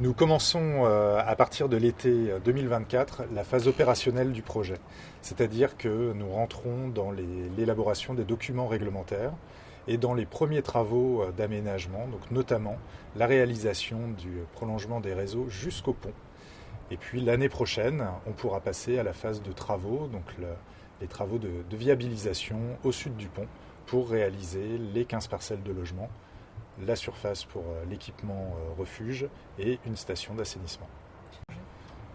Nous commençons à partir de l'été 2024 la phase opérationnelle du projet. C'est-à-dire que nous rentrons dans l'élaboration des documents réglementaires et dans les premiers travaux d'aménagement, donc notamment la réalisation du prolongement des réseaux jusqu'au pont. Et puis l'année prochaine, on pourra passer à la phase de travaux, donc les travaux de viabilisation au sud du pont pour réaliser les 15 parcelles de logement, la surface pour l'équipement refuge et une station d'assainissement.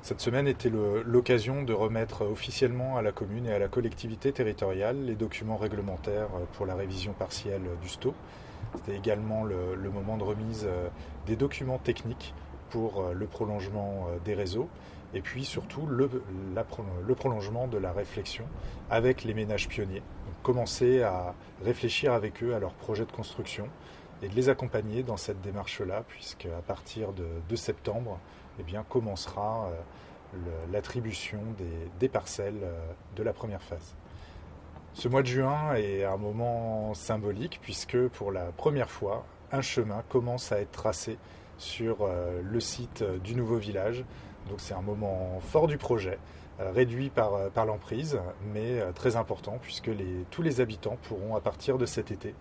Cette semaine était l'occasion de remettre officiellement à la commune et à la collectivité territoriale les documents réglementaires pour la révision partielle du STO. C'était également le moment de remise des documents techniques pour le prolongement des réseaux et puis surtout le prolongement de la réflexion avec les ménages pionniers. Donc, commencer à réfléchir avec eux à leur projet de construction et de les accompagner dans cette démarche-là, puisque à partir de septembre, eh bien, commencera l'attribution des parcelles de la première phase. Ce mois de juin est un moment symbolique, puisque pour la première fois, un chemin commence à être tracé sur le site du nouveau village. Donc c'est un moment fort du projet, réduit par l'emprise, mais très important, puisque tous les habitants pourront, à partir de cet été,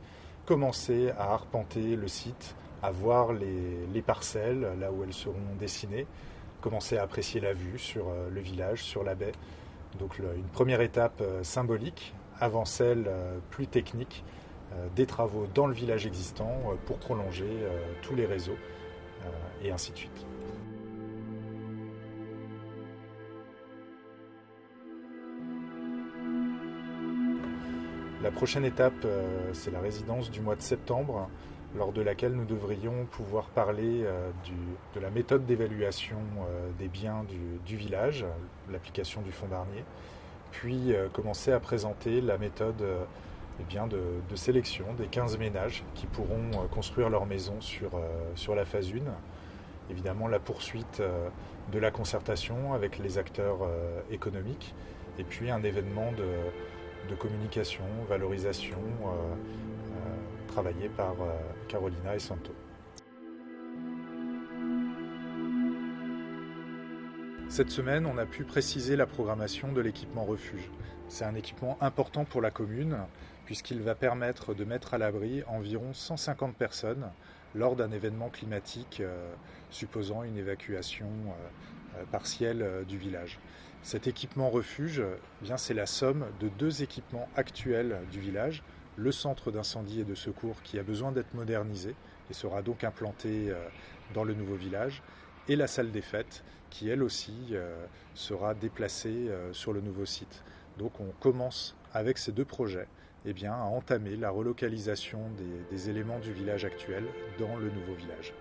commencer à arpenter le site, à voir les parcelles là où elles seront dessinées, commencer à apprécier la vue sur le village, sur la baie. Donc une première étape symbolique avant celle plus technique des travaux dans le village existant pour prolonger tous les réseaux et ainsi de suite. La prochaine étape, c'est la résidence du mois de septembre, lors de laquelle nous devrions pouvoir parler de la méthode d'évaluation des biens du village, l'application du fonds Barnier, puis commencer à présenter la méthode eh bien de sélection des 15 ménages qui pourront construire leur maison sur la phase 1. Évidemment, la poursuite de la concertation avec les acteurs économiques, et puis un événement de communication, valorisation, travaillé par Carolina et Santo. Cette semaine, on a pu préciser la programmation de l'équipement refuge. C'est un équipement important pour la commune, puisqu'il va permettre de mettre à l'abri environ 150 personnes lors d'un événement climatique supposant une évacuation partielle du village. Cet équipement refuge, eh bien, c'est la somme de 2 équipements actuels du village, le centre d'incendie et de secours qui a besoin d'être modernisé et sera donc implanté dans le nouveau village, et la salle des fêtes qui elle aussi sera déplacée sur le nouveau site. Donc on commence avec ces 2 projets eh bien, à entamer la relocalisation des éléments du village actuel dans le nouveau village.